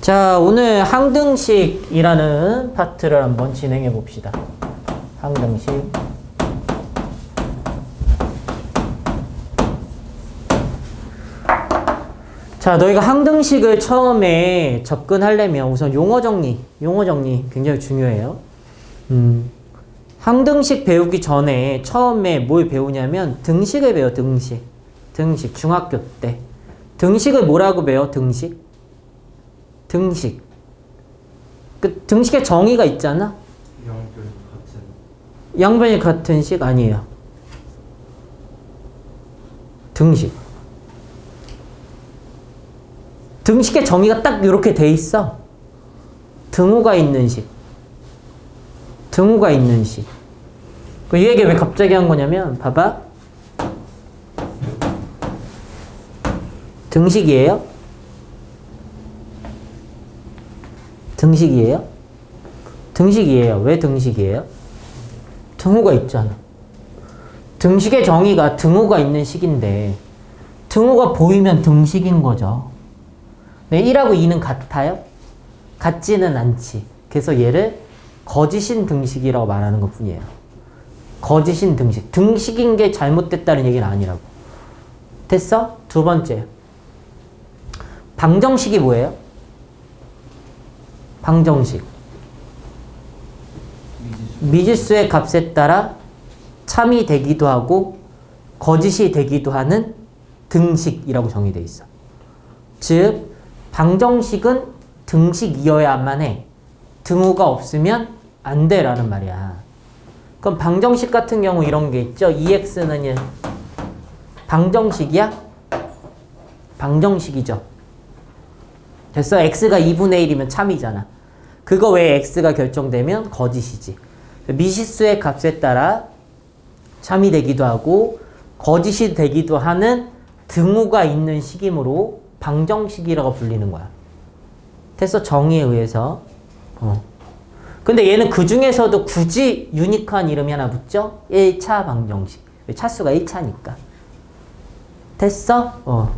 자, 오늘 항등식이라는 파트를 한번 진행해 봅시다. 항등식. 자, 너희가 항등식을 처음에 접근하려면 우선 용어 정리 굉장히 중요해요. 항등식 배우기 전에 처음에 뭘 배우냐면 등식을 배워, 등식, 중학교 때. 등식을 뭐라고 배워, 등식? 그 등식의 정의가 있잖아? 양변이 같은 식 아니에요. 등식의 정의가 딱 이렇게 돼 있어. 등호가 있는 식. 이 얘기 왜 갑자기 한 거냐면, 봐봐. 등식이에요? 왜 등식이에요? 등호가 있잖아. 등식의 정의가 등호가 있는 식인데, 등호가 보이면 등식인 거죠. 1하고 2는 같아요? 같지는 않지. 그래서 얘를 거짓인 등식이라고 말하는 것 뿐이에요. 거짓인 등식. 등식인 게 잘못됐다는 얘기는 아니라고. 됐어? 두 번째. 방정식이 뭐예요? 방정식. 미지수의 값에 따라 참이 되기도 하고 거짓이 되기도 하는 등식이라고 정의되어 있어. 즉, 방정식은 등식이어야만 해. 등호가 없으면 안 돼 라는 말이야. 그럼 방정식 같은 경우 이런 게 있죠. 2x는 1. 방정식이야? 방정식이죠. 됐어? x가 2분의 1이면 참이잖아. 그거 외에 x가 결정되면 거짓이지. 미지수의 값에 따라 참이 되기도 하고 거짓이 되기도 하는 등호가 있는 식이므로 방정식이라고 불리는 거야. 됐어? 정의에 의해서. 근데 얘는 그 중에서도 굳이 유니크한 이름이 하나 붙죠? 1차 방정식. 차수가 1차니까. 됐어?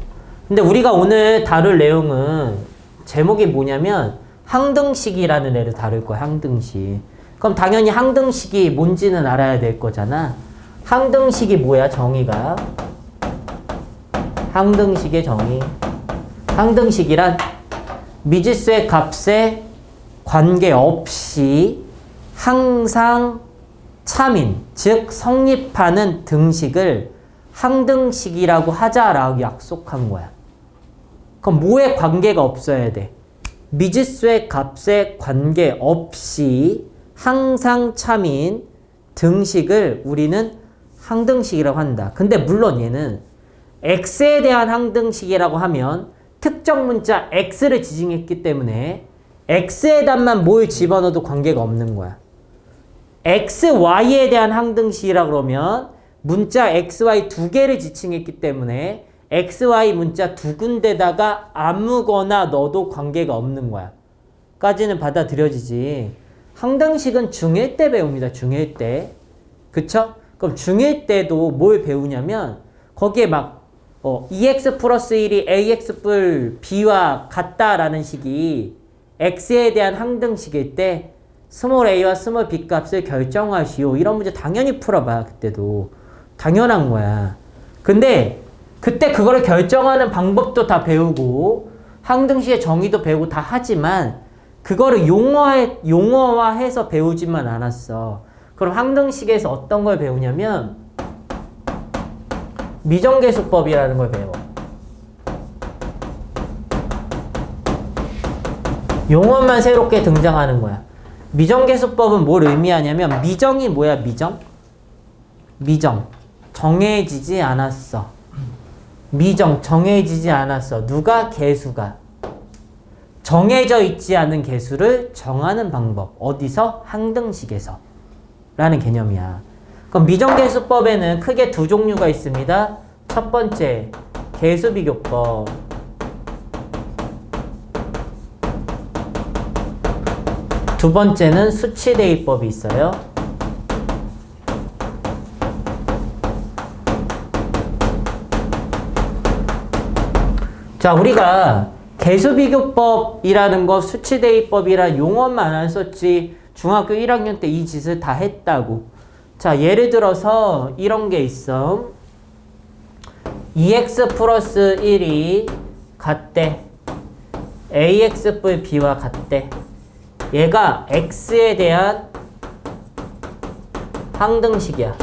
근데 우리가 오늘 다룰 내용은 제목이 뭐냐면 항등식이라는 애를 다룰 거야. 항등식. 그럼 당연히 항등식이 뭔지는 알아야 될 거잖아. 항등식이 뭐야? 정의가. 항등식의 정의. 항등식이란 미지수의 값에 관계없이 항상 참인, 즉 성립하는 등식을 항등식이라고 하자라고 약속한 거야. 그럼 뭐에 관계가 없어야 돼? 미지수의 값에 관계없이 항상 참인 등식을 우리는 항등식이라고 한다. 근데 물론 얘는 x에 대한 항등식이라고 하면 특정 문자 x를 지칭했기 때문에 x에 단만 뭘 집어넣어도 관계가 없는 거야. x, y에 대한 항등식이라 그러면 문자 x, y 두 개를 지칭했기 때문에 x, y 문자 두 군데다가 아무거나 넣어도 관계가 없는 거야. 까지는 받아들여지지. 항등식은 중1 때 배웁니다. 중1 때. 그쵸? 그럼 중1 때도 뭘 배우냐면 거기에 막 2x 플러스 1이 ax 뿔 b와 같다라는 식이 x에 대한 항등식일 때 스몰 a와 스몰 b 값을 결정하시오. 이런 문제 당연히 풀어봐. 그때도. 당연한 거야. 근데 그때 그거를 결정하는 방법도 다 배우고 항등식의 정의도 배우고 다 하지만 그거를 용어화해서 배우지만 않았어. 그럼 항등식에서 어떤 걸 배우냐면 미정계수법이라는 걸 배워. 용어만 새롭게 등장하는 거야. 미정계수법은 뭘 의미하냐면 미정이 뭐야? 미정. 정해지지 않았어. 정해지지 않았어. 누가? 개수가. 정해져 있지 않은 개수를 정하는 방법. 어디서? 항등식에서. 라는 개념이야. 그럼 미정계수법에는 크게 두 종류가 있습니다. 첫 번째, 개수비교법. 두 번째는 수치대입법이 있어요. 자, 우리가 개수비교법이라는 거 수치대입법이란 용어만 안 썼지 중학교 1학년 때 이 짓을 다 했다고. 자, 예를 들어서 이런 게 있어. 2x 플러스 1이 같대. ax 뿔 b와 같대. 얘가 x에 대한 항등식이야.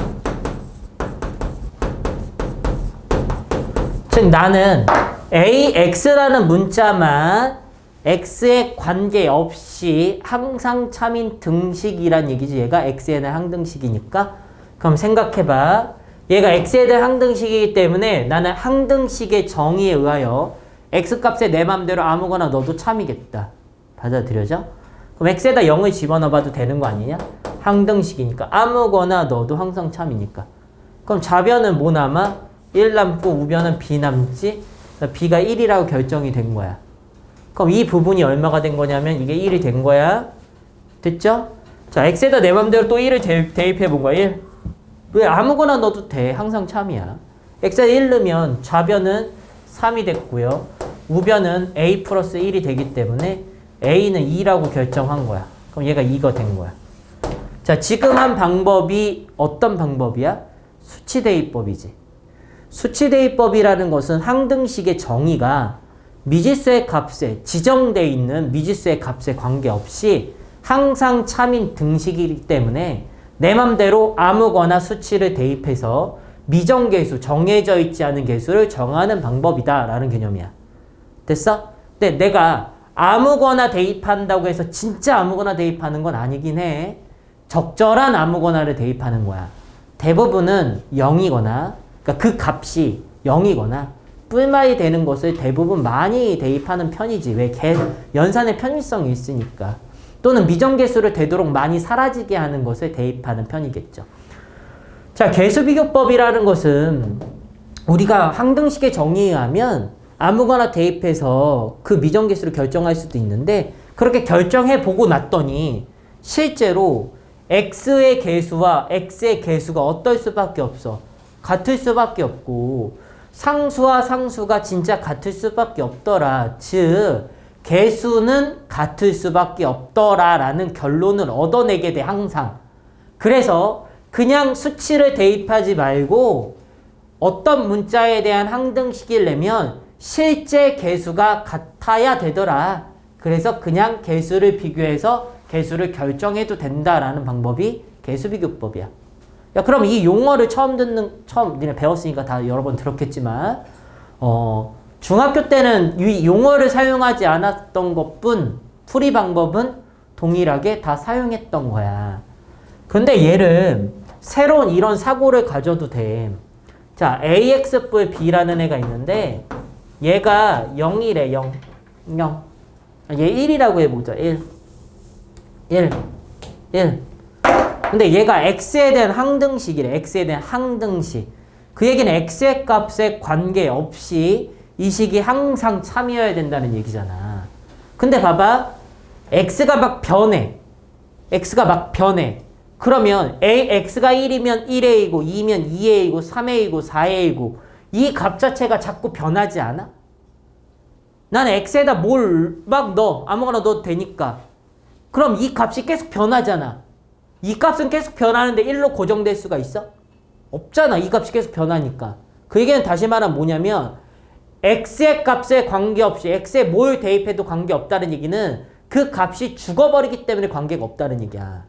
즉 나는 ax라는 문자만 x에 관계없이 항상 참인 등식이란 얘기지. 얘가 x에 대한 항등식이니까. 그럼 생각해봐. 얘가 x에 대한 항등식이기 때문에 나는 항등식의 정의에 의하여 x값에 내 맘대로 아무거나 넣어도 참이겠다. 받아들여져? 그럼 x에다 0을 집어넣어봐도 되는 거 아니냐? 항등식이니까. 아무거나 넣어도 항상 참이니까. 그럼 좌변은 뭐 남아? 1 남고 우변은 b 남지? b가 1이라고 결정이 된 거야. 그럼 이 부분이 얼마가 된 거냐면 이게 1이 된 거야. 됐죠? 자, x에다 내 맘대로 또 1을 대입해 본 거야. 1. 왜 아무거나 넣어도 돼. 항상 참이야. x에 1 넣으면 좌변은 3이 됐고요. 우변은 a 플러스 1이 되기 때문에 a는 2라고 결정한 거야. 그럼 얘가 2가 된 거야. 자, 지금 한 방법이 어떤 방법이야? 수치대입법이지. 수치대입법이라는 것은 항등식의 정의가 미지수의 값에 지정되어 있는 미지수의 값에 관계없이 항상 참인 등식이기 때문에 내 맘대로 아무거나 수치를 대입해서 미정계수, 정해져 있지 않은 계수를 정하는 방법이다 라는 개념이야. 됐어? 근데 내가 아무거나 대입한다고 해서 진짜 아무거나 대입하는 건 아니긴 해. 적절한 아무거나를 대입하는 거야. 대부분은 0이거나 그러니까 그 값이 0이거나 뿔말이 되는 것을 대부분 많이 대입하는 편이지. 왜? 연산의 편의성이 있으니까. 또는 미정계수를 되도록 많이 사라지게 하는 것을 대입하는 편이겠죠. 자, 개수비교법이라는 것은 우리가 항등식의 정의에 의하면 아무거나 대입해서 그 미정계수를 결정할 수도 있는데 그렇게 결정해 보고 났더니 실제로 x의 계수와 x의 계수가 어떨 수밖에 없어. 같을 수밖에 없고 상수와 상수가 진짜 같을 수밖에 없더라. 즉 계수는 같을 수밖에 없더라 라는 결론을 얻어내게 돼 항상. 그래서 그냥 수치를 대입하지 말고 어떤 문자에 대한 항등식을 내면 실제 계수가 같아야 되더라. 그래서 그냥 계수를 비교해서 계수를 결정해도 된다라는 방법이 개수비교법이야. 야, 그럼 이 용어를 처음 니네 배웠으니까 다 여러 번 들었겠지만, 중학교 때는 이 용어를 사용하지 않았던 것뿐 풀이 방법은 동일하게 다 사용했던 거야. 근데 얘를 새로운 이런 사고를 가져도 돼. 자, ax 뿔 b라는 애가 있는데 얘가 0이래. 0. 얘 1이라고 해보자. 1. 근데 얘가 x에 대한 항등식이래. x에 대한 항등식. 그 얘기는 x의 값에 관계없이 이 식이 항상 참이어야 된다는 얘기잖아. 근데 봐봐. x가 막 변해. 그러면 x가 1이면 1a이고 2면 2a이고 3a이고 4a이고 이 값 자체가 자꾸 변하지 않아? 나는 x에다 뭘 막 넣어. 아무거나 넣어도 되니까. 그럼 이 값이 계속 변하잖아. 이 값은 계속 변하는데 1로 고정될 수가 있어? 없잖아. 이 값이 계속 변하니까. 그 얘기는 다시 말하면 뭐냐면 x의 값에 관계없이 x에 뭘 대입해도 관계없다는 얘기는 그 값이 죽어버리기 때문에 관계가 없다는 얘기야.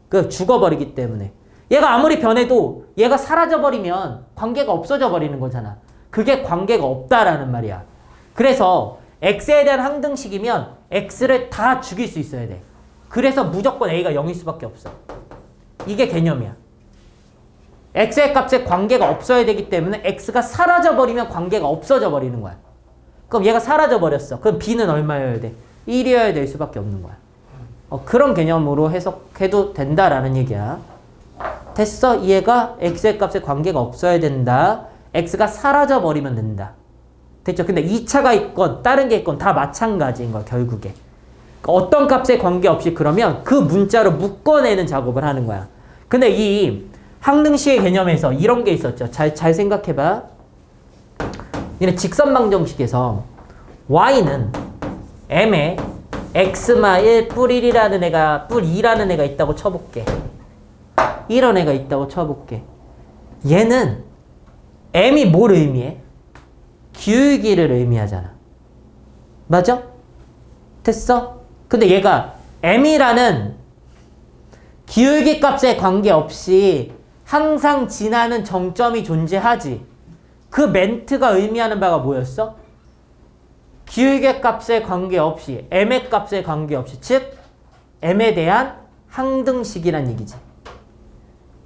그 죽어버리기 때문에. 얘가 아무리 변해도 얘가 사라져버리면 관계가 없어져 버리는 거잖아. 그게 관계가 없다라는 말이야. 그래서 x에 대한 항등식이면 x를 다 죽일 수 있어야 돼. 그래서 무조건 a가 0일 수밖에 없어. 이게 개념이야. x의 값에 관계가 없어야 되기 때문에 x가 사라져버리면 관계가 없어져 버리는 거야. 그럼 얘가 사라져버렸어. 그럼 b는 얼마여야 돼? 1이어야 될 수밖에 없는 거야. 그런 개념으로 해석해도 된다라는 얘기야. 됐어? 이해가? x의 값에 관계가 없어야 된다. x가 사라져버리면 된다. 됐죠? 근데 2차가 있건 다른 게 있건 다 마찬가지인 거야, 결국에. 어떤 값에 관계없이 그러면 그 문자로 묶어내는 작업을 하는 거야. 근데 이 항등식의 개념에서 이런 게 있었죠. 잘 생각해봐. 얘네 직선방정식에서 y는 m에 x마 1 뿔 1이라는 애가 뿔 2라는 애가 있다고 쳐볼게. 이런 애가 있다고 쳐볼게. 얘는 m이 뭘 의미해? 기울기를 의미하잖아. 맞아? 됐어? 근데 얘가 m이라는 기울기 값에 관계없이 항상 지나는 정점이 존재하지. 그 멘트가 의미하는 바가 뭐였어? 기울기 값에 관계없이, m의 값에 관계없이, 즉 m에 대한 항등식이란 얘기지.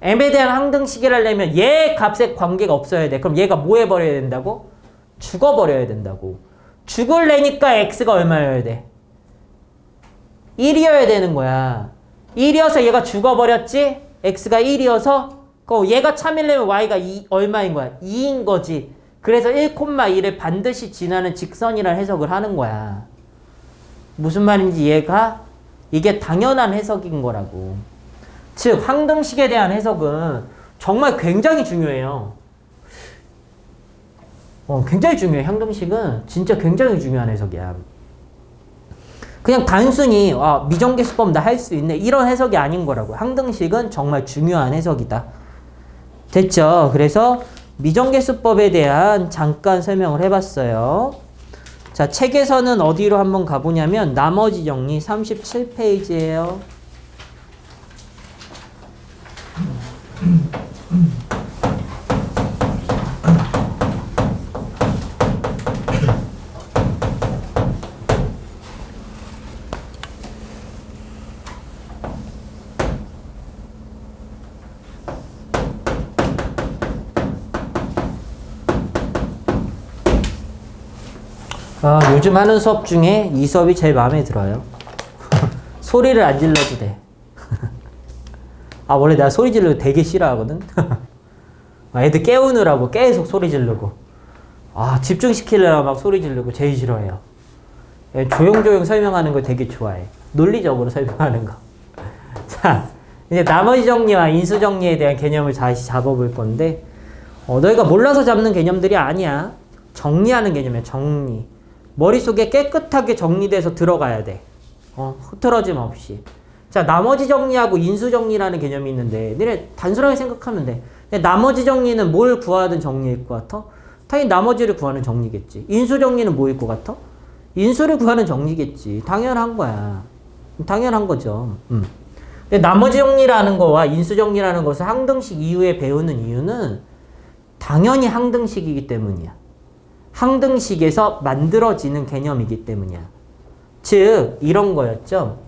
m에 대한 항등식이라려면 얘 값에 관계가 없어야 돼. 그럼 얘가 뭐 해버려야 된다고? 죽어버려야 된다고. 죽을래니까 x가 얼마여야 돼? 1이어야 되는 거야. 1이어서 얘가 죽어버렸지? x가 1이어서 얘가 참이려면 y가 얼마인 거야? 2인 거지. 그래서 1,1을 반드시 지나는 직선이라 해석을 하는 거야. 무슨 말인지 이게 당연한 해석인 거라고. 즉 항등식에 대한 해석은 정말 굉장히 중요해요. 굉장히 중요해. 항등식은 진짜 굉장히 중요한 해석이야. 그냥 단순히 미정계수법 나 할 수 있네 이런 해석이 아닌 거라고. 항등식은 정말 중요한 해석이다. 됐죠? 그래서 미정계수법에 대한 잠깐 설명을 해봤어요. 자, 책에서는 어디로 한번 가보냐면 나머지 정리 37페이지예요. 요즘 하는 수업 중에 이 수업이 제일 마음에 들어요. 소리를 안 질러도 돼. 원래 내가 소리 지르는 거 되게 싫어하거든. 애들 깨우느라고 계속 소리 지르고 집중시키려고 막 소리 지르고 제일 싫어해요. 조용조용 설명하는 거 되게 좋아해. 논리적으로 설명하는 거. 자, 이제 나머지 정리와 인수 정리에 대한 개념을 다시 잡아볼 건데 너희가 몰라서 잡는 개념들이 아니야. 정리하는 개념이야. 정리. 머릿속에 깨끗하게 정리돼서 들어가야 돼. 흐트러짐 없이. 자, 나머지 정리하고 인수 정리라는 개념이 있는데 너네 단순하게 생각하면 돼. 근데 나머지 정리는 뭘 구하든 정리일 것 같아? 당연히 나머지를 구하는 정리겠지. 인수 정리는 뭐일 것 같아? 인수를 구하는 정리겠지. 당연한 거야. 당연한 거죠. 근데 나머지 정리라는 거와 인수 정리라는 것을 항등식 이후에 배우는 이유는 당연히 항등식이기 때문이야. 항등식에서 만들어지는 개념이기 때문이야. 즉 이런 거였죠.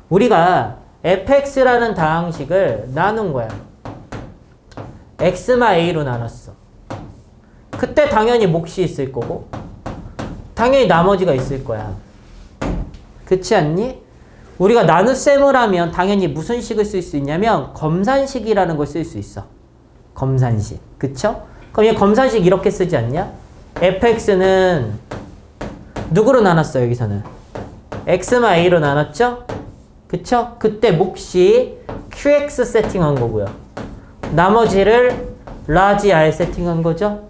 우리가 fx라는 다항식을 나눈 거야. x마 a로 나눴어. 그때 당연히 몫이 있을 거고 당연히 나머지가 있을 거야. 그렇지 않니? 우리가 나눗셈을 하면 당연히 무슨 식을 쓸 수 있냐면 검산식이라는 걸 쓸 수 있어. 검산식. 그쵸? 그럼 얘 검산식 이렇게 쓰지 않냐? fx는 누구로 나눴어 여기서는? x마 a로 나눴죠? 그쵸? 그때 몫이 qx 세팅한 거고요. 나머지를 라지 r 세팅한 거죠?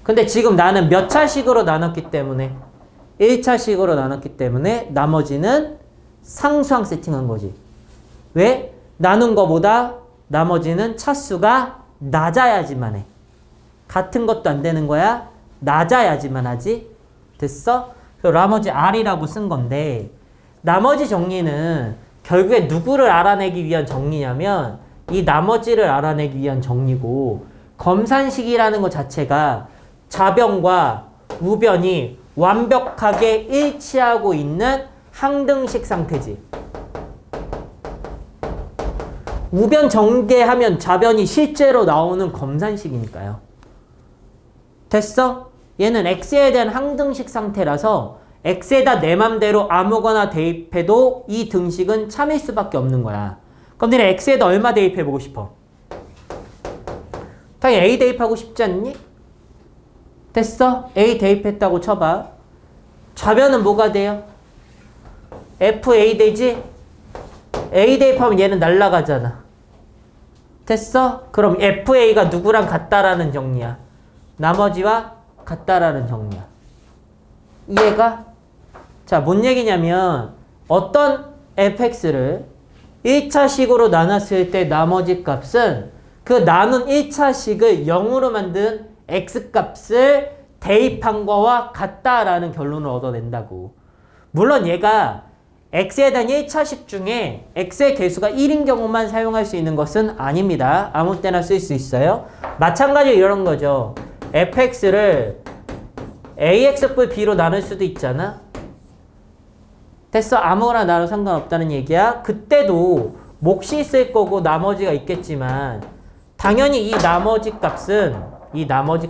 근데 지금 나는 몇 차식으로 나눴기 때문에 1차식으로 나눴기 때문에 나머지는 상수항 세팅한 거지. 왜? 나눈 거보다 나머지는 차수가 낮아야지만 해. 같은 것도 안 되는 거야. 낮아야지만 하지. 됐어? 그래서 나머지 R이라고 쓴 건데 나머지 정리는 결국에 누구를 알아내기 위한 정리냐면 이 나머지를 알아내기 위한 정리고 검산식이라는 것 자체가 좌변과 우변이 완벽하게 일치하고 있는 항등식 상태지. 우변 전개하면 좌변이 실제로 나오는 검산식이니까요. 됐어? 얘는 x에 대한 항등식 상태라서 x에다 내 맘대로 아무거나 대입해도 이 등식은 참일 수밖에 없는 거야. 그럼 너네 x에다 얼마 대입해보고 싶어? 당연히 a 대입하고 싶지 않니? 됐어? a 대입했다고 쳐봐. 좌변은 뭐가 돼요? fa 되지? a 대입하면 얘는 날라가잖아. 됐어? 그럼 fa가 누구랑 같다라는 정리야? 나머지와 같다라는 정리야. 이해가? 자, 뭔 얘기냐면 어떤 fx를 1차식으로 나눴을 때 나머지 값은 그 나눈 1차식을 0으로 만든 x값을 대입한 거와 같다라는 결론을 얻어낸다고. 물론 얘가 x에 대한 1차식 중에 x의 개수가 1인 경우만 사용할 수 있는 것은 아닙니다. 아무 때나 쓸 수 있어요. 마찬가지로 이런 거죠. fx를 ax분b로 나눌 수도 있잖아. 됐어. 아무거나 나눠 상관없다는 얘기야. 그때도 몫이 있을 거고 나머지가 있겠지만 당연히 이 나머지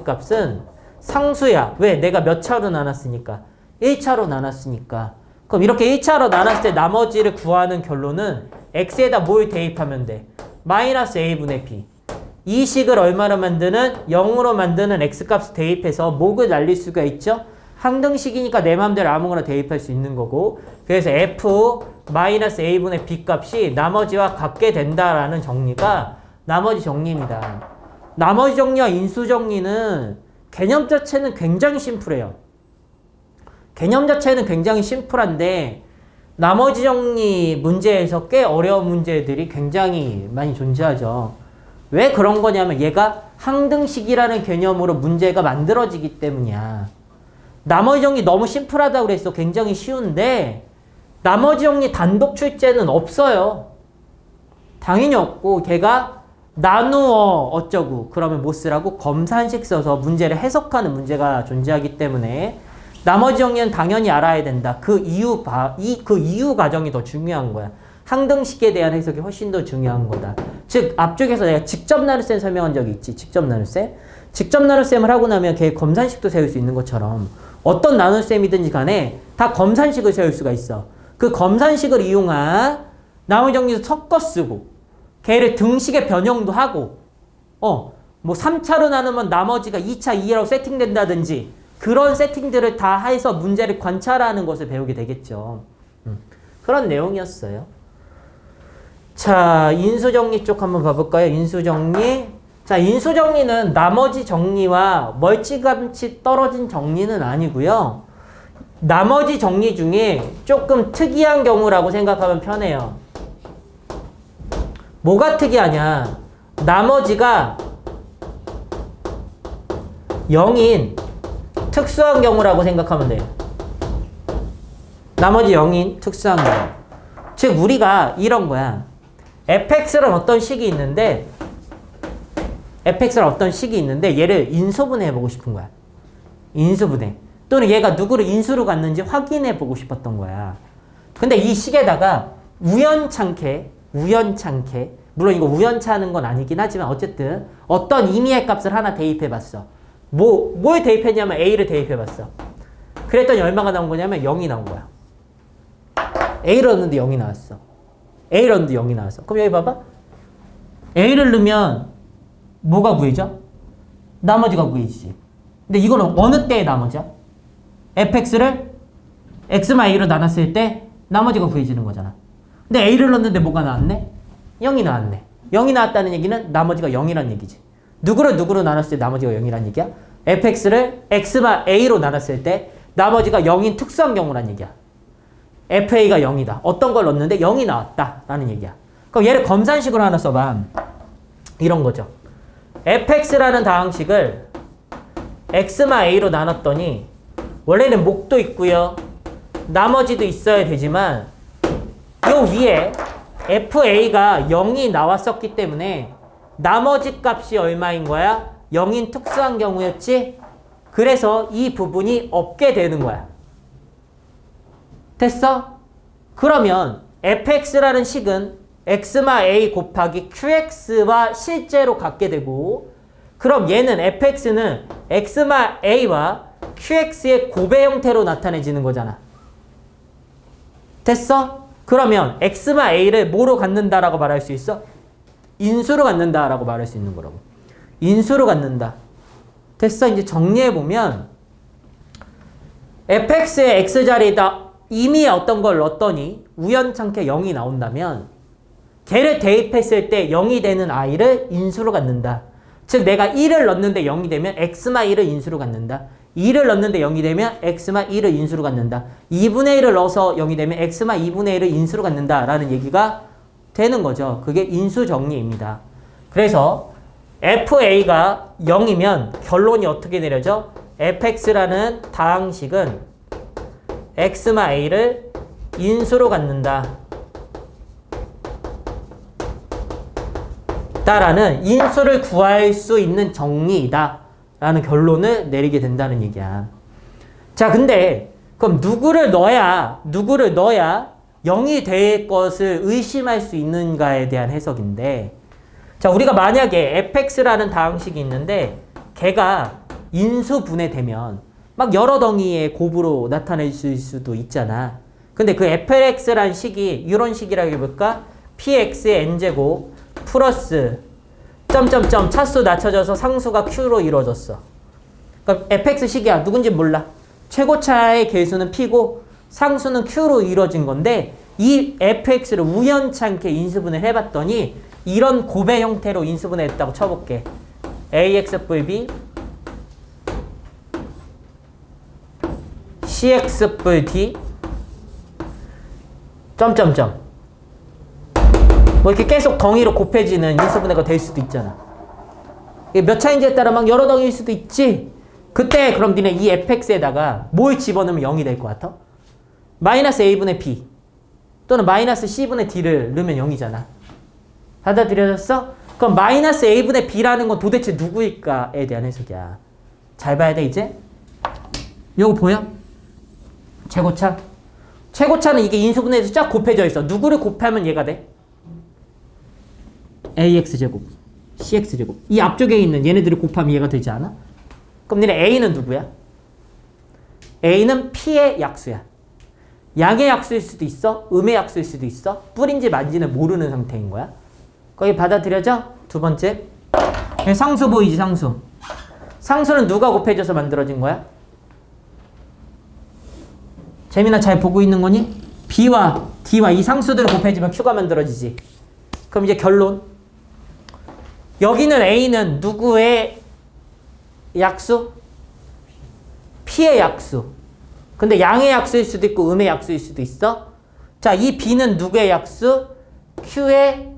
값은 상수야. 왜? 내가 몇 차로 나눴으니까. 1차로 나눴으니까. 그럼 이렇게 1차로 나눴을 때 나머지를 구하는 결론은 x에다 뭘 대입하면 돼? 마이너스 a분의 b. 이 식을 얼마로 만드는? 0으로 만드는 x값을 대입해서 목을 날릴 수가 있죠? 항등식이니까 내 맘대로 아무거나 대입할 수 있는 거고. 그래서 f 마이너스 a분의 b 값이 나머지와 같게 된다라는 정리가 나머지 정리입니다. 나머지 정리와 인수 정리는 개념 자체는 굉장히 심플해요. 개념 자체는 굉장히 심플한데 나머지 정리 문제에서 꽤 어려운 문제들이 굉장히 많이 존재하죠. 왜 그런 거냐면 얘가 항등식이라는 개념으로 문제가 만들어지기 때문이야. 나머지 정리 너무 심플하다고 그랬어. 굉장히 쉬운데 나머지 정리 단독 출제는 없어요. 당연히 없고 걔가 나누어 어쩌고 그러면 뭐 쓰라고? 검산식 써서 문제를 해석하는 문제가 존재하기 때문에 나머지 정리는 당연히 알아야 된다. 그 이유 과정이 더 중요한 거야. 항등식에 대한 해석이 훨씬 더 중요한 거다. 즉 앞쪽에서 내가 직접 나눗셈 설명한 적이 있지. 직접 나눗셈. 직접 나눗셈을 하고 나면 걔 검산식도 세울 수 있는 것처럼 어떤 나눗셈이든지 간에 다 검산식을 세울 수가 있어. 그 검산식을 이용한 나머지 정리도 섞어 쓰고 걔를 등식의 변형도 하고 뭐 3차로 나누면 나머지가 2차 2라고 세팅된다든지 그런 세팅들을 다 해서 문제를 관찰하는 것을 배우게 되겠죠. 그런 내용이었어요. 자, 인수정리 쪽 한번 봐볼까요? 인수정리. 자, 인수정리는 나머지 정리와 멀찌감치 떨어진 정리는 아니고요. 나머지 정리 중에 조금 특이한 경우라고 생각하면 편해요. 뭐가 특이하냐? 나머지가 0인 특수한 경우라고 생각하면 돼요. 나머지 0인 특수한 경우. 즉 우리가 이런 거야. fx는 어떤 식이 있는데 얘를 인수분해 해보고 싶은 거야. 인수분해. 또는 얘가 누구를 인수로 갔는지 확인해 보고 싶었던 거야. 근데 이 식에다가 우연찮게 물론 이거 우연찮은 건 아니긴 하지만 어쨌든 어떤 임의의 값을 하나 대입해 봤어. 뭘 대입했냐면 a를 대입해 봤어. 그랬더니 얼마가 나온 거냐면 0이 나온 거야. a를 넣었는데 0이 나왔어. 그럼 여기 봐봐. a를 넣으면 뭐가 구해져? 나머지가 구해지지. 근데 이거는 어느 때의 나머지야? fx를 x-a로 나눴을 때 나머지가 구해지는 거잖아. 근데 a를 넣었는데 뭐가 나왔네? 0이 나왔네. 0이 나왔다는 얘기는 나머지가 0이란 얘기지. 누구로 나눴을 때 나머지가 0이란 얘기야? fx를 x-a로 나눴을 때 나머지가 0인 특수한 경우란 얘기야. fa가 0이다. 어떤 걸 넣었는데 0이 나왔다. 라는 얘기야. 그럼 얘를 검산식으로 하나 써봐. 이런 거죠. fx라는 다항식을 x-a로 나눴더니 원래는 목도 있고요. 나머지도 있어야 되지만 요 위에 fa가 0이 나왔었기 때문에 나머지 값이 얼마인 거야? 0인 특수한 경우였지? 그래서 이 부분이 없게 되는 거야. 됐어? 그러면 fx라는 식은 x-a 곱하기 qx와 실제로 같게 되고 그럼 얘는 fx는 x-a와 qx의 곱의 형태로 나타내지는 거잖아. 됐어? 그러면 x-a를 뭐로 갖는다라고 말할 수 있어? 인수로 갖는다라고 말할 수 있는 거라고. 인수로 갖는다. 됐어? 이제 정리해보면 fx의 x자리에다 이미 어떤 걸 넣었더니 우연찮게 0이 나온다면 걔를 대입했을 때 0이 되는 i를 인수로 갖는다. 즉 내가 1을 넣었는데 0이 되면 x-1을 인수로 갖는다. 2를 넣는데 0이 되면 x마 2를 인수로 갖는다. 2분의 1을 넣어서 0이 되면 x마 2분의 1을 인수로 갖는다 라는 얘기가 되는 거죠. 그게 인수정리입니다. 그래서 fa가 0이면 결론이 어떻게 내려져? fx라는 다항식은 x마 a를 인수로 갖는다. 라는 인수를 구할 수 있는 정리이다 라는 결론을 내리게 된다는 얘기야. 자, 근데 그럼 누구를 넣어야 0이 될 것을 의심할 수 있는가에 대한 해석인데, 자, 우리가 만약에 fx라는 다항식이 있는데 걔가 인수분해되면 막 여러 덩이의 곱으로 나타낼 수도 있잖아. 근데 그 fx라는 식이 이런 식이라고 해볼까? px의 n제곱 플러스 점점점 차수 낮춰져서 상수가 q로 이루어졌어. 그러니까 fx식이야. 누군지 몰라. 최고차의 개수는 p고 상수는 q로 이루어진 건데 이 fx를 우연찮게 인수분해를 해봤더니 이런 곱의 형태로 인수분해했다고 쳐볼게. ax 뿔 b cx 뿔 d 점점점 뭐 이렇게 계속 덩이로 곱해지는 인수분해가 될 수도 있잖아. 이게 몇 차인지에 따라 막 여러 덩이일 수도 있지. 그때 그럼 니네 이 fx에다가 뭘 집어넣으면 0이 될 것 같아? 마이너스 a분의 b 또는 마이너스 c분의 d를 넣으면 0이잖아. 받아들여졌어? 그럼 마이너스 a분의 b라는 건 도대체 누구일까에 대한 해석이야. 잘 봐야 돼 이제. 요거 보여? 최고차. 최고차는 이게 인수분해에서 쫙 곱해져 있어. 누구를 곱하면 얘가 돼? ax제곱, cx제곱. 이 앞쪽에 있는 얘네들을 곱하면 얘가 되지 않아? 그럼 니네 a는 누구야? a는 p의 약수야. 양의 약수일 수도 있어, 음의 약수일 수도 있어. 뿔인지 만지는 모르는 상태인 거야. 거기 받아들여져? 두 번째. 상수 보이지, 상수. 상수는 누가 곱해져서 만들어진 거야? 재민아 잘 보고 있는 거니? b와 d와 이 상수들을 곱해지면 q가 만들어지지. 그럼 이제 결론. 여기는 a는 누구의 약수? p의 약수. 근데 양의 약수일 수도 있고 음의 약수일 수도 있어. 자, 이 b는 누구의 약수? q의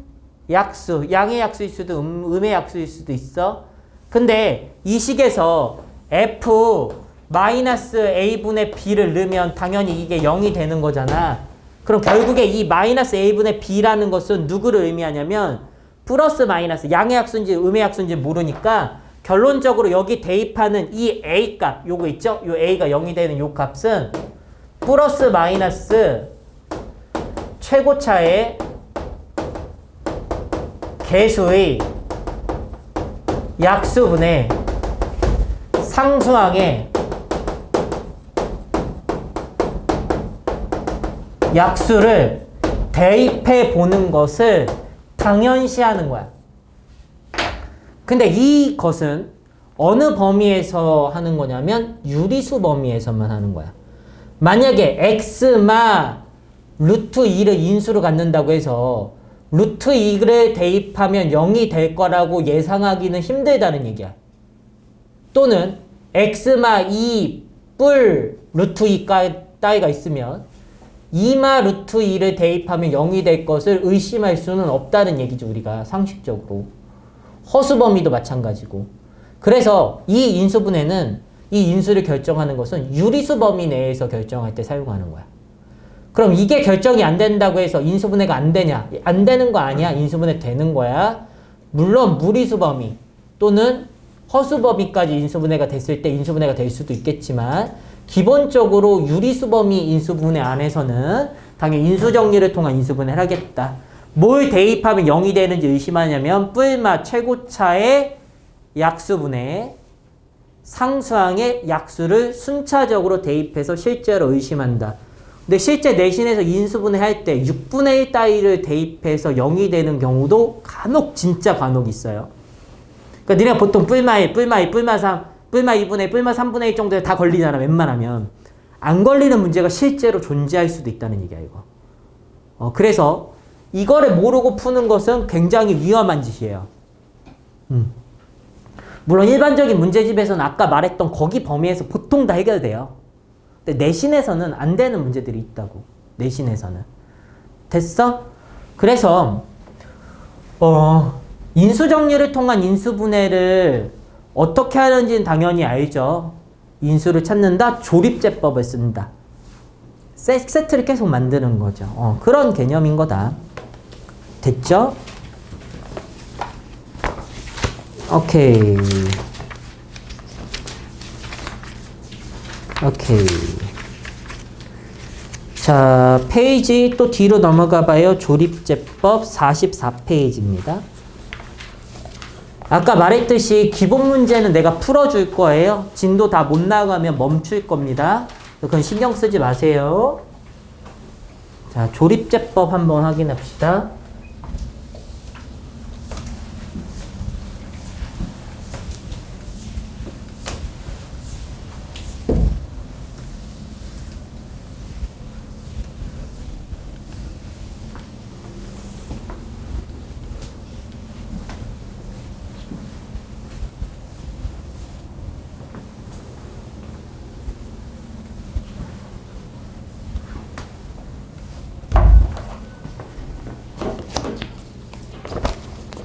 약수. 양의 약수일 수도 음의 약수일 수도 있어. 근데 이 식에서 f 마이너스 a분의 b를 넣으면 당연히 이게 0이 되는 거잖아. 그럼 결국에 이 마이너스 a분의 b라는 것은 누구를 의미하냐면 플러스 마이너스 양의 약수인지 음의 약수인지 모르니까 결론적으로 여기 대입하는 이 a 값 요거 있죠? 요 a가 0이 되는 요 값은 플러스 마이너스 최고차의 개수의 약수분의 상수항의 약수를 대입해 보는 것을 당연시하는 거야. 근데 이것은 어느 범위에서 하는 거냐면 유리수 범위에서만 하는 거야. 만약에 x마 루트 2를 인수로 갖는다고 해서 루트 2를 대입하면 0이 될 거라고 예상하기는 힘들다는 얘기야. 또는 x마 2 뿔 루트 2 따위가 있으면 2마 루트 2를 대입하면 0이 될 것을 의심할 수는 없다는 얘기죠. 우리가 상식적으로. 허수 범위도 마찬가지고. 그래서 이 인수분해는 이 인수를 결정하는 것은 유리수 범위 내에서 결정할 때 사용하는 거야. 그럼 이게 결정이 안 된다고 해서 인수분해가 안 되냐? 안 되는 거 아니야. 인수분해 되는 거야. 물론 무리수 범위 또는 허수 범위까지 인수분해가 됐을 때 인수분해가 될 수도 있겠지만 기본적으로 유리수 범위 인수분해 안에서는 당연히 인수정리를 통한 인수분해를 하겠다. 뭘 대입하면 0이 되는지 의심하냐면 뿔마 최고차의 약수분해 상수항의 약수를 순차적으로 대입해서 실제로 의심한다. 근데 실제 내신에서 인수분해 할 때 6분의 1 따위를 대입해서 0이 되는 경우도 간혹 진짜 간혹 있어요. 그러니까 니네가 보통 뿔마 1, 뿔마 2, 뿔마 3 뿔마 2분의 1, 뿔마 3분의 1 정도에 다 걸리잖아. 웬만하면. 안 걸리는 문제가 실제로 존재할 수도 있다는 얘기야 이거. 그래서 이거를 모르고 푸는 것은 굉장히 위험한 짓이에요. 물론 일반적인 문제집에서는 아까 말했던 거기 범위에서 보통 다 해결돼요. 근데 내신에서는 안 되는 문제들이 있다고. 내신에서는. 됐어? 그래서 인수정리를 통한 인수분해를 어떻게 하는지는 당연히 알죠. 인수를 찾는다. 조립제법을 쓴다. 세트를 계속 만드는 거죠. 그런 개념인 거다. 됐죠? 오케이. 자, 페이지 또 뒤로 넘어가 봐요. 조립제법 44페이지입니다. 아까 말했듯이 기본 문제는 내가 풀어줄 거예요. 진도 다 못 나가면 멈출 겁니다. 그건 신경 쓰지 마세요. 자, 조립제법 한번 확인합시다.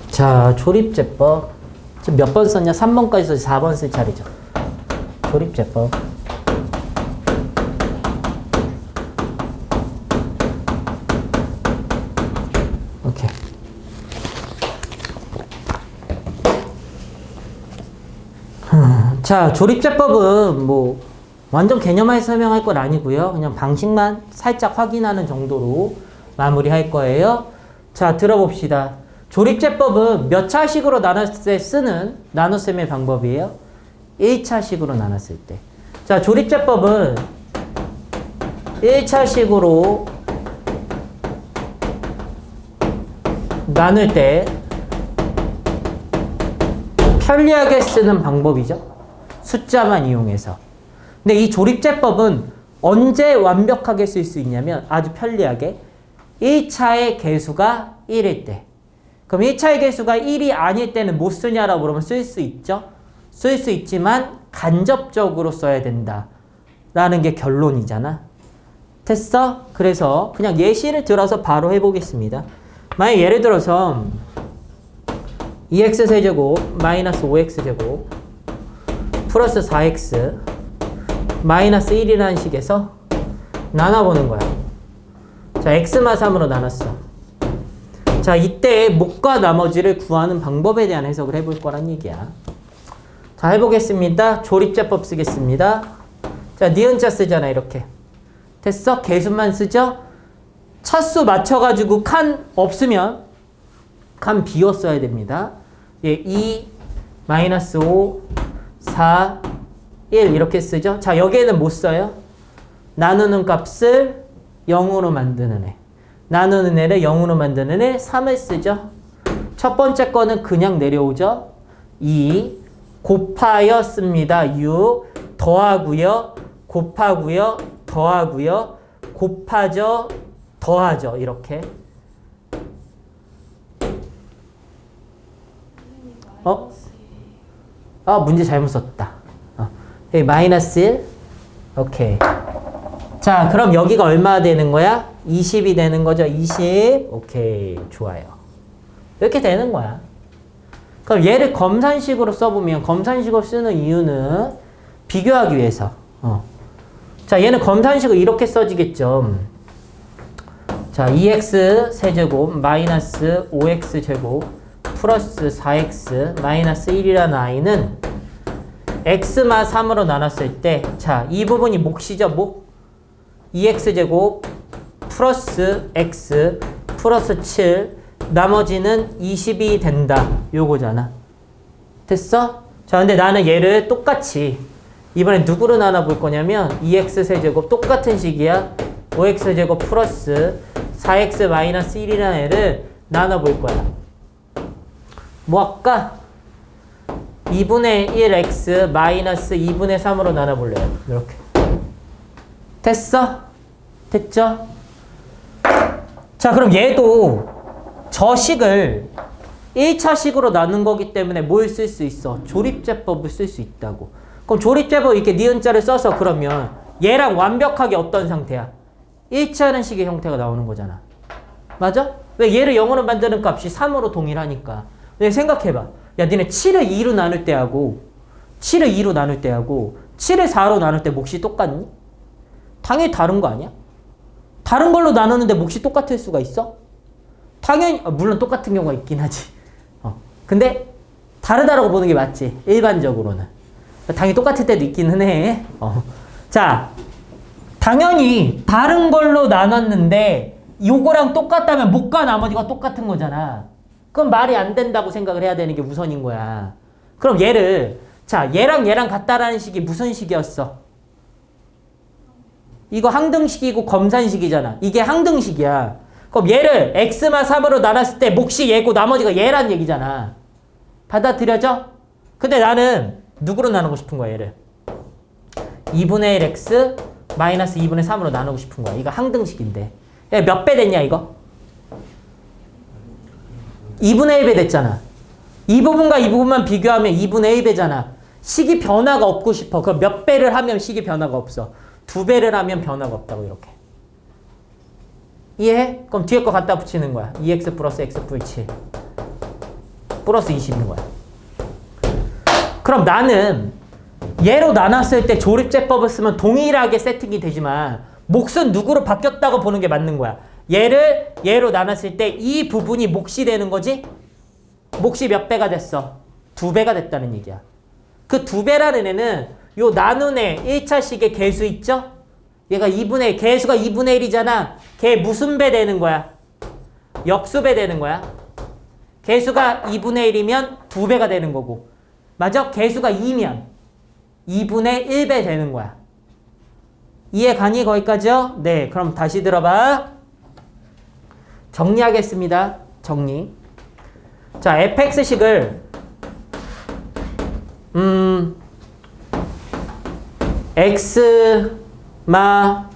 자, 조립제법. 지금 몇 번 썼냐? 3번까지 써서 4번 쓸 차례죠. 조립제법. 오케이. 자, 조립제법은 뭐 완전 개념화해서 설명할 건 아니고요. 그냥 방식만 살짝 확인하는 정도로 마무리할 거예요. 자, 들어봅시다. 조립제법은 몇 차식으로 나눴을 때 쓰는 나눗셈의 방법이에요? 1차식으로 나눴을 때. 자, 조립제법은 1차식으로 나눌 때 편리하게 쓰는 방법이죠. 숫자만 이용해서. 근데 이 조립제법은 언제 완벽하게 쓸 수 있냐면 아주 편리하게 1차의 개수가 1일 때. 그럼 1차의 개수가 1이 아닐 때는 못 쓰냐라고 그러면 쓸 수 있죠. 쓸 수 있지만 간접적으로 써야 된다. 라는 게 결론이잖아. 됐어? 그래서 그냥 예시를 들어서 바로 해보겠습니다. 만약 예를 들어서 2x 세제곱 마이너스 5x 제곱 플러스 4x 마이너스 1이라는 식에서 나눠보는 거야. 자, x마 3으로 나눴어. 자, 이때 목과 나머지를 구하는 방법에 대한 해석을 해볼 거란 얘기야. 자, 해보겠습니다. 조립제법 쓰겠습니다. 자, 니은자 쓰잖아, 이렇게. 됐어? 개수만 쓰죠? 차수 맞춰가지고 칸 없으면 칸 비워 써야 됩니다. 예, 2, 마이너스 5, 4, 1 이렇게 쓰죠? 자, 여기에는 못 써요. 나누는 값을 0으로 만드는 애. 나누는 애를 0으로 만드는 애 3을 쓰죠. 첫 번째 거는 그냥 내려오죠. 2 곱하여 씁니다. 6 더하고요. 곱하고요. 더하고요. 곱하죠. 더하죠. 이렇게. 문제 잘못 썼다. 여기 마이너스 1. 오케이. 자, 그럼 여기가 얼마 되는 거야? 20이 되는 거죠. 20. 오케이. 좋아요. 이렇게 되는 거야. 그럼 얘를 검산식으로 써보면 검산식으로 쓰는 이유는 비교하기 위해서. 자, 얘는 검산식으로 이렇게 써지겠죠. 자, 2x 세제곱 마이너스 5x 제곱 플러스 4x 마이너스 1이라는 i는 x마 3으로 나눴을 때, 자, 이 부분이 몫이죠, 몫. 2x 제곱 플러스 x 플러스 7 나머지는 20이 된다. 요거잖아. 됐어? 자, 근데 나는 얘를 똑같이 이번엔 누구로 나눠볼 거냐면 2x 세제곱 똑같은 식이야. 5x 제곱 플러스 4x 마이너스 1이라는 애를 나눠볼 거야. 뭐 할까? 2분의 1x 마이너스 2분의 3으로 나눠볼래요. 이렇게. 됐어? 됐죠? 자, 그럼 얘도 저 식을 1차식으로 나눈 거기 때문에 뭘 쓸 수 있어? 조립제법을 쓸 수 있다고. 그럼 조립제법 이렇게 니은자를 써서 그러면 얘랑 완벽하게 어떤 상태야? 일치하는 식의 형태가 나오는 거잖아. 맞아? 왜 얘를 0으로 만드는 값이 3으로 동일하니까. 왜 생각해봐. 야, 니네 7을 2로 나눌 때하고 7을 2로 나눌 때하고 7을 4로 나눌 때 몫이 똑같니? 당연히 다른 거 아니야? 다른 걸로 나누는데 몫이 똑같을 수가 있어? 당연히 물론 똑같은 경우가 있긴 하지. 근데 다르다라고 보는 게 맞지. 일반적으로는. 당연히 똑같을 때도 있기는 해. 자, 당연히 다른 걸로 나눴는데 요거랑 똑같다면 몫과 나머지가 똑같은 거잖아. 그럼 말이 안 된다고 생각을 해야 되는 게 우선인 거야. 그럼 얘를 자, 얘랑 얘랑 같다라는 식이 무슨 식이었어? 이거 항등식이고 검산식이잖아. 이게 항등식이야. 그럼 얘를 x마 3으로 나눴을 때 몫이 얘고 나머지가 얘란 얘기잖아. 받아들여져? 근데 나는 누구로 나누고 싶은 거야, 얘를? 2분의 1 x 마이너스 2분의 3으로 나누고 싶은 거야. 이거 항등식인데. 몇 배 됐냐, 이거? 2분의 1배 됐잖아. 이 부분과 이 부분만 비교하면 2분의 1배잖아. 식이 변화가 없고 싶어. 그럼 몇 배를 하면 식이 변화가 없어? 2배를 하면 변화가 없다고, 이렇게. 이해해? 그럼 뒤에 거 갖다 붙이는 거야. 2x 플러스 x분의 7 플러스 20인 거야. 그럼 나는 얘로 나눴을 때 조립제법을 쓰면 동일하게 세팅이 되지만 몫은 누구로 바뀌었다고 보는 게 맞는 거야. 얘를 얘로 나눴을 때 이 부분이 몫이 되는 거지? 몫이 몇 배가 됐어? 2배가 됐다는 얘기야. 그 2배라는 애는 요 나눈 애 1차식의 개수 있죠? 얘가 2분의 1, 개수가 2분의 1이잖아. 걔 무슨 배 되는 거야? 역수배 되는 거야. 개수가 2분의 1이면 2배가 되는 거고. 맞아? 개수가 2면 2분의 1배 되는 거야. 이해 가니 거기까지요? 네, 그럼 다시 들어봐. 정리하겠습니다. 정리. 자, fx식을 x마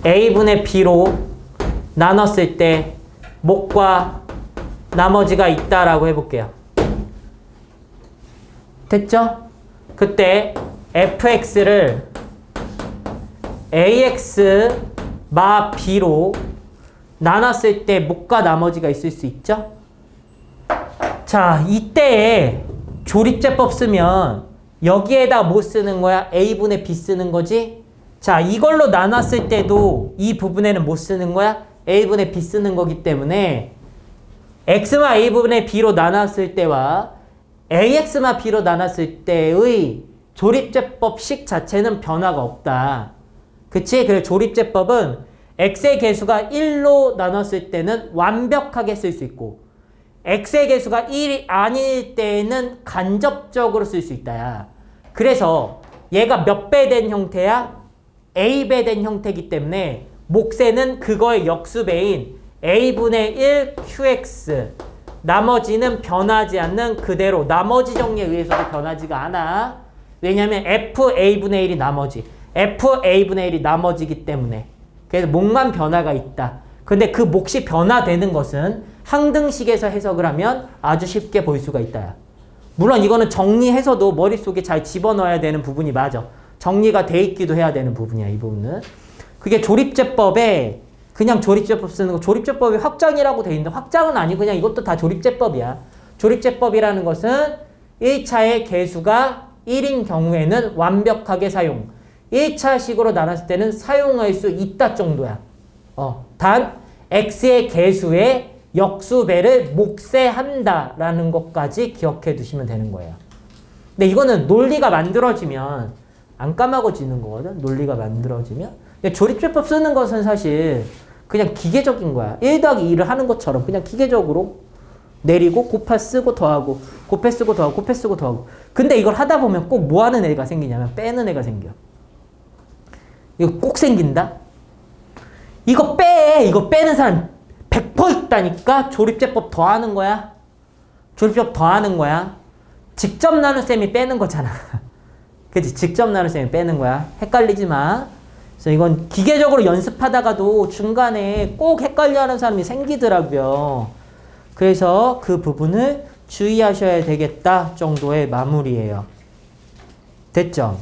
a분의 b로 나눴을 때 몫과 나머지가 있다라고 해볼게요. 됐죠? 그때 fx를 ax 마 b로 나눴을 때 몫과 나머지가 있을 수 있죠? 자, 이때에 조립제법 쓰면 여기에다 뭐 쓰는 거야? a분의 b 쓰는 거지? 자, 이걸로 나눴을 때도 이 부분에는 뭐 쓰는 거야? a분의 b 쓰는 거기 때문에 x마 a분의 b로 나눴을 때와 ax마 b로 나눴을 때의 조립제법식 자체는 변화가 없다. 그치? 그래서 조립제법은 x의 개수가 1로 나눴을 때는 완벽하게 쓸 수 있고 x의 개수가 1이 아닐 때는 간접적으로 쓸 수 있다. 그래서 얘가 몇 배 된 형태야? a배 된 형태이기 때문에 몫에는 그거의 역수배인 a분의 1 qx 나머지는 변하지 않는 그대로 나머지 정리에 의해서도 변하지가 않아. 왜냐하면 fa분의 1이 나머지 fa분의 1이 나머지이기 때문에 그래서 몫만 변화가 있다. 근데 그 몫이 변화되는 것은 항등식에서 해석을 하면 아주 쉽게 볼 수가 있다. 물론 이거는 정리해서도 머릿속에 잘 집어넣어야 되는 부분이 맞아. 정리가 돼 있기도 해야 되는 부분이야, 이 부분은. 그게 조립제법에 그냥 조립제법 쓰는 거, 조립제법이 확장이라고 돼 있는데 확장은 아니고 그냥 이것도 다 조립제법이야. 조립제법이라는 것은 1차의 개수가 1인 경우에는 완벽하게 사용, 1차식으로 나눴을 때는 사용할 수 있다 정도야. 단 x의 개수의 역수배를 몫에한다라는 것까지 기억해 두시면 되는 거예요. 근데 이거는 논리가 만들어지면 안 까먹어지는 거거든. 논리가 만들어지면. 근데 조립제법 쓰는 것은 사실 그냥 기계적인 거야. 1 더하기 2를 하는 것처럼 그냥 기계적으로 내리고 곱해 쓰고 더하고 곱해 쓰고 더하고 곱해 쓰고 더하고. 근데 이걸 하다 보면 꼭 뭐 하는 애가 생기냐면 빼는 애가 생겨. 이거 꼭 생긴다? 이거 빼! 이거 빼는 사람 100% 있다니까? 조립제법 더 하는 거야. 조립제법 더 하는 거야. 직접 나눈 셈이 빼는 거잖아. 그치? 직접 나눈 셈이 빼는 거야. 헷갈리지 마. 그래서 이건 기계적으로 연습하다가도 중간에 꼭 헷갈려 하는 사람이 생기더라고요. 그래서 그 부분을 주의하셔야 되겠다 정도의 마무리예요. 됐죠?